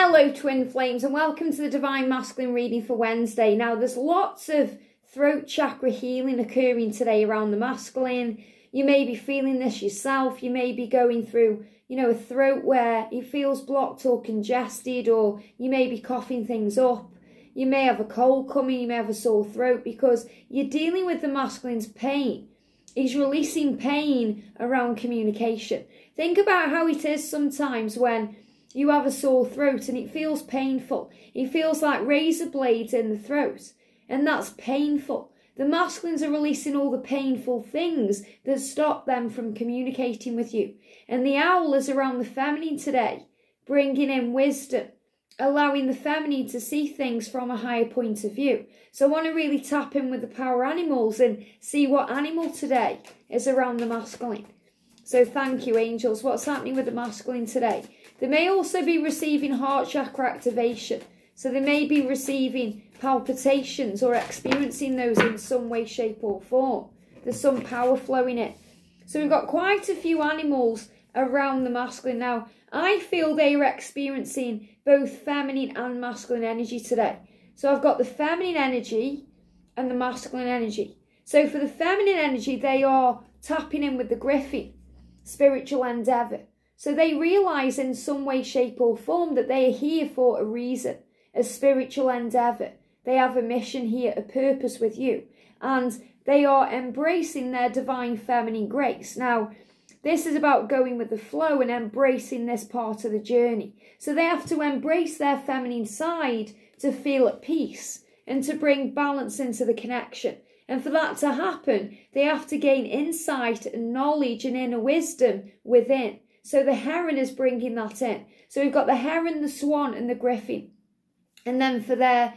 Hello twin flames and welcome to the Divine Masculine reading for Wednesday. Now there's lots of throat chakra healing occurring today around the masculine. You may be feeling this yourself. You may be going through, a throat where it feels blocked or congested, or you may be coughing things up. You may have a cold coming, you may have a sore throat because you're dealing with the masculine's pain. He's releasing pain around communication. Think about how it is sometimes when you have a sore throat and it feels painful. It feels like razor blades in the throat, and that's painful. The masculines are releasing all the painful things that stop them from communicating with you. And the owl is around the feminine today, bringing in wisdom, allowing the feminine to see things from a higher point of view. So I want to really tap in with the power animals and see what animal today is around the masculine. So thank you, angels. What's happening with the masculine today? They may also be receiving heart chakra activation. So they may be receiving palpitations or experiencing those in some way, shape or form. There's some power flowing in. So we've got quite a few animals around the masculine. Now, I feel they are experiencing both feminine and masculine energy today. So I've got the feminine energy and the masculine energy. So for the feminine energy, they are tapping in with the griffin, spiritual endeavour. So they realise in some way, shape or form that they are here for a reason, a spiritual endeavour. They have a mission here, a purpose with you. And they are embracing their divine feminine grace. Now, this is about going with the flow and embracing this part of the journey. So they have to embrace their feminine side to feel at peace and to bring balance into the connection. And for that to happen, they have to gain insight and knowledge and inner wisdom within. So the heron is bringing that in. So we've got the heron, the swan and the griffin. And then for their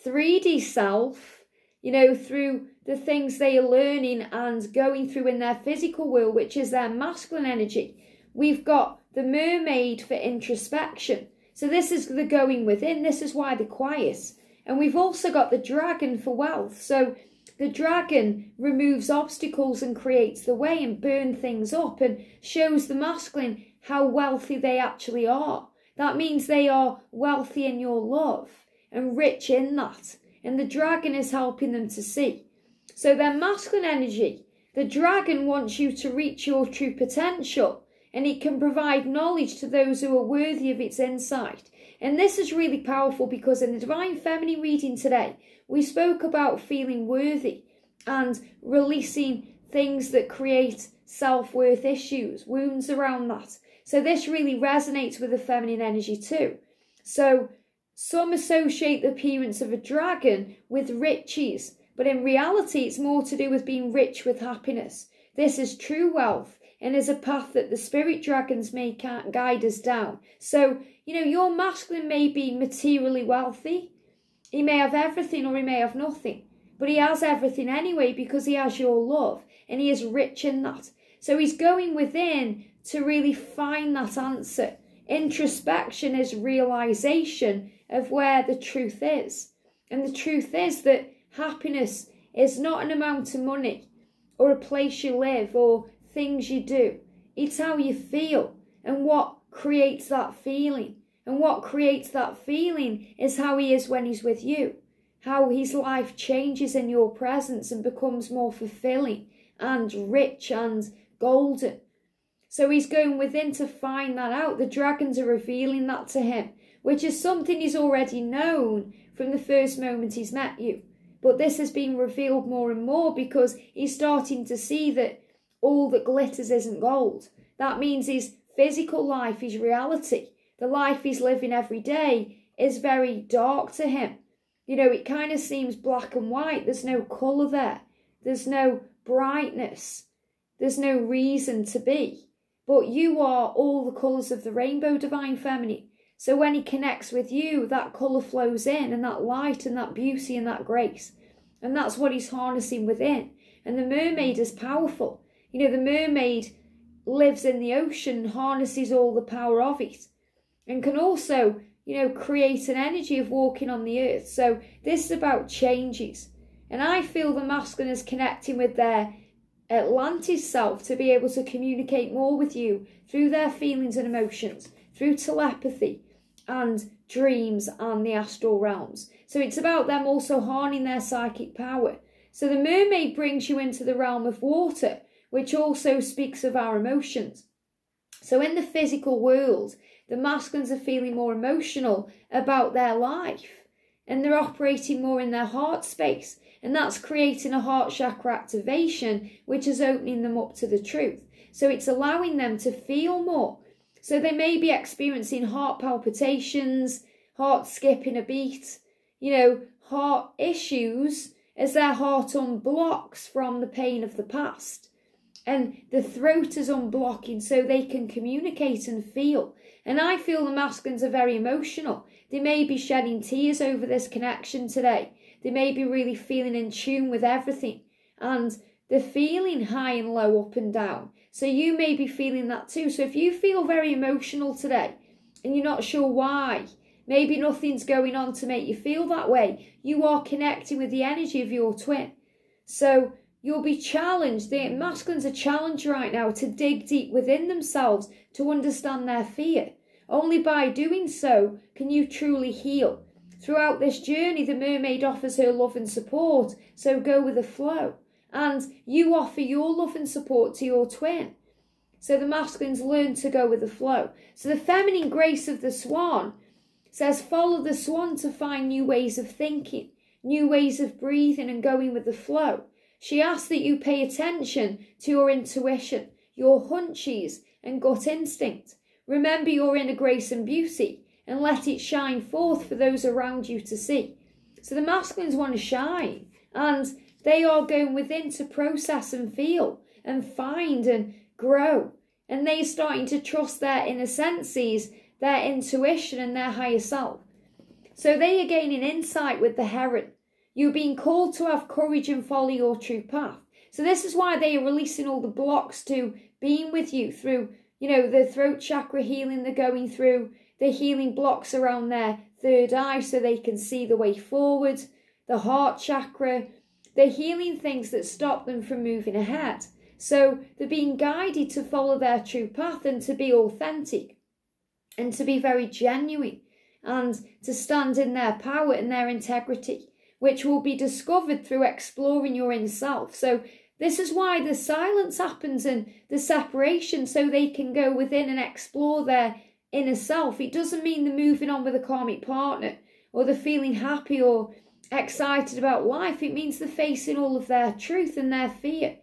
3D self, through the things they are learning and going through in their physical world, which is their masculine energy, we've got the mermaid for introspection. So this is the going within. This is why they're quiet. And we've also got the dragon for wealth. So the dragon removes obstacles and creates the way and burns things up and shows the masculine how wealthy they actually are. That means they are wealthy in your love and rich in that. And the dragon is helping them to see. So their masculine energy, the dragon wants you to reach your true potential, and it can provide knowledge to those who are worthy of its insight. And this is really powerful because in the Divine Feminine reading today, we spoke about feeling worthy and releasing things that create self-worth issues, wounds around that. So this really resonates with the feminine energy too. So some associate the appearance of a dragon with riches, but in reality it's more to do with being rich with happiness. This is true wealth and is a path that the spirit dragons may guide us down. So, your masculine may be materially wealthy. He may have everything or he may have nothing. But he has everything anyway because he has your love and he is rich in that. So he's going within to really find that answer. Introspection is realisation of where the truth is. And the truth is that happiness is not an amount of money or a place you live or things you do. It's how you feel and what creates that feeling. And what creates that feeling is how he is when he's with you. How his life changes in your presence and becomes more fulfilling and rich and golden. So he's going within to find that out. The dragons are revealing that to him, which is something he's already known from the first moment he's met you. But this has been revealed more and more because he's starting to see that all that glitters isn't gold. That means his physical life, his reality, the life he's living every day is very dark to him. It kind of seems black and white. There's no colour there. There's no brightness. There's no reason to be. But you are all the colours of the rainbow, Divine Feminine. So when he connects with you, that colour flows in and that light and that beauty and that grace. And that's what he's harnessing within. And the mermaid is powerful. The mermaid lives in the ocean, harnesses all the power of it. And can also, create an energy of walking on the earth. So this is about changes. And I feel the masculine is connecting with their Atlantis self to be able to communicate more with you through their feelings and emotions, through telepathy, and dreams and the astral realms. So it's about them also harnessing their psychic power. So the mermaid brings you into the realm of water, which also speaks of our emotions. So in the physical world, the masculines are feeling more emotional about their life, and they're operating more in their heart space. And that's creating a heart chakra activation, which is opening them up to the truth. So it's allowing them to feel more. So they may be experiencing heart palpitations, heart skipping a beat, heart issues as their heart unblocks from the pain of the past. And the throat is unblocking so they can communicate and feel. And I feel the masculines are very emotional. They may be shedding tears over this connection today. They may be really feeling in tune with everything. And they're feeling high and low, up and down. So you may be feeling that too. So if you feel very emotional today and you're not sure why, maybe nothing's going on to make you feel that way, you are connecting with the energy of your twin. So you'll be challenged. The masculines are challenged right now to dig deep within themselves to understand their fear. Only by doing so can you truly heal. Throughout this journey, the mermaid offers her love and support, so go with the flow. And you offer your love and support to your twin. So the masculines learn to go with the flow. So the feminine grace of the swan says, follow the swan to find new ways of thinking, new ways of breathing and going with the flow. She asks that you pay attention to your intuition, your hunches and gut instinct. Remember your inner grace and beauty and let it shine forth for those around you to see. So the masculines want to shine, and they are going within to process and feel and find and grow. And they're starting to trust their inner senses, their intuition and their higher self. So they are gaining insight with the heron. You're being called to have courage and follow your true path. So this is why they are releasing all the blocks to being with you through, the throat chakra healing they're going through, the healing blocks around their third eye so they can see the way forward, the heart chakra, they're healing things that stop them from moving ahead. So they're being guided to follow their true path and to be authentic and to be very genuine and to stand in their power and their integrity, which will be discovered through exploring your inner self. So this is why the silence happens and the separation, so they can go within and explore their inner self. It doesn't mean they're moving on with a karmic partner or they're feeling happy or excited about life. It means they're facing all of their truth and their fear.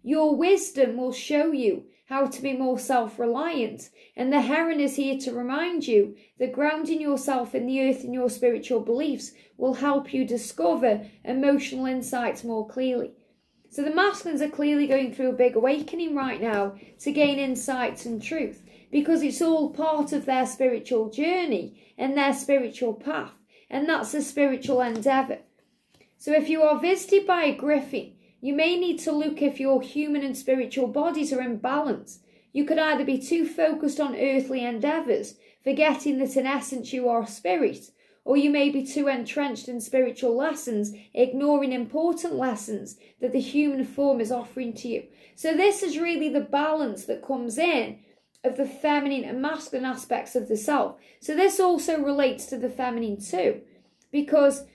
Your wisdom will show you how to be more self-reliant, and the heron is here to remind you that grounding yourself in the earth and your spiritual beliefs will help you discover emotional insights more clearly. So the masculines are clearly going through a big awakening right now to gain insights and truth, because it's all part of their spiritual journey and their spiritual path, and that's a spiritual endeavour. So if you are visited by a griffin, you may need to look if your human and spiritual bodies are in balance. You could either be too focused on earthly endeavours, forgetting that in essence you are spirit, or you may be too entrenched in spiritual lessons, ignoring important lessons that the human form is offering to you. So this is really the balance that comes in of the feminine and masculine aspects of the self. So this also relates to the feminine too, because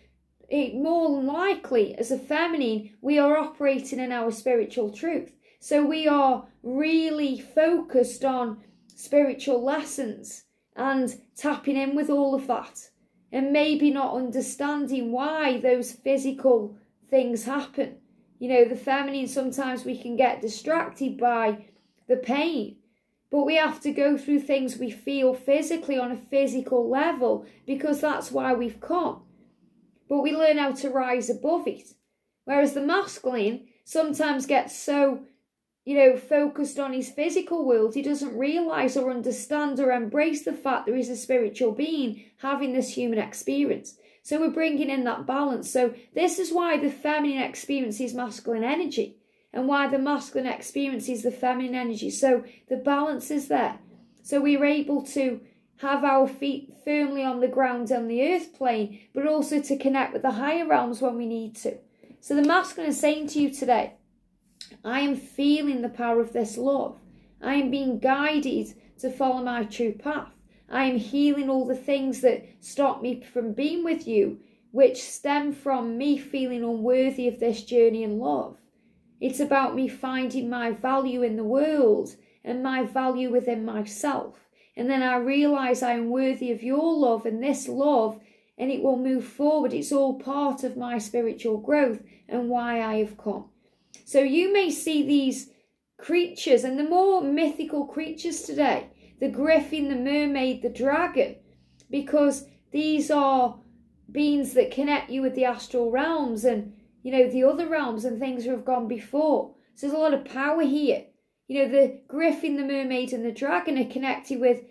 more than likely as a feminine, we are operating in our spiritual truth. So we are really focused on spiritual lessons and tapping in with all of that, and maybe not understanding why those physical things happen. The feminine, sometimes we can get distracted by the pain, but we have to go through things we feel physically on a physical level because that's why we've come. But we learn how to rise above it. Whereas the masculine sometimes gets so, focused on his physical world, he doesn't realise or understand or embrace the fact there is a spiritual being having this human experience. So we're bringing in that balance. So this is why the feminine experiences masculine energy and why the masculine experiences the feminine energy. So the balance is there. So we're able to have our feet firmly on the ground on the earth plane, but also to connect with the higher realms when we need to. So the masculine is saying to you today, I am feeling the power of this love. I am being guided to follow my true path. I am healing all the things that stop me from being with you, which stem from me feeling unworthy of this journey in love. It's about me finding my value in the world and my value within myself. And then I realise I am worthy of your love and this love, and it will move forward. It's all part of my spiritual growth and why I have come. So you may see these creatures, and the more mythical creatures today, the griffin, the mermaid, the dragon, because these are beings that connect you with the astral realms and, the other realms and things that have gone before. So there's a lot of power here. The griffin, the mermaid and the dragon are connected with,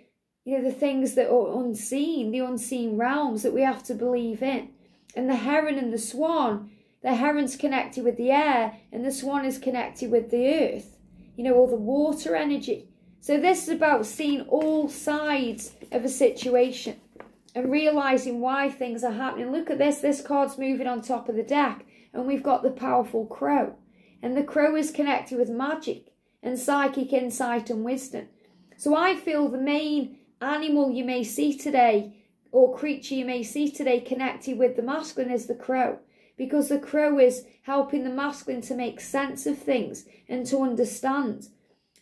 the things that are unseen, the unseen realms that we have to believe in. And the heron and the swan, the heron's connected with the air and the swan is connected with the earth, or the water energy. So this is about seeing all sides of a situation and realising why things are happening. Look at this card's moving on top of the deck and we've got the powerful crow. And the crow is connected with magic and psychic insight and wisdom. So I feel the main animal you may see today or creature you may see today connected with the masculine is the crow, because the crow is helping the masculine to make sense of things and to understand.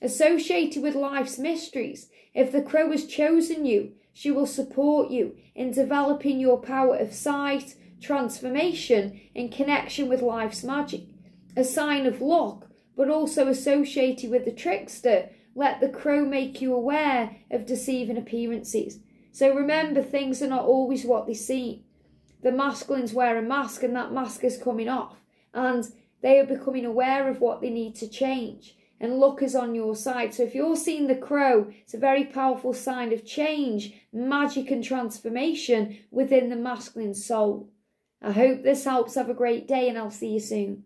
Associated with life's mysteries, if the crow has chosen you, she will support you in developing your power of sight, transformation and connection with life's magic. A sign of luck, but also associated with the trickster, let the crow make you aware of deceiving appearances. So remember, things are not always what they seem. The masculines wear a mask and that mask is coming off, and they are becoming aware of what they need to change. And luck is on your side. So if you're seeing the crow, it's a very powerful sign of change, magic and transformation within the masculine soul. I hope this helps. Have a great day and I'll see you soon.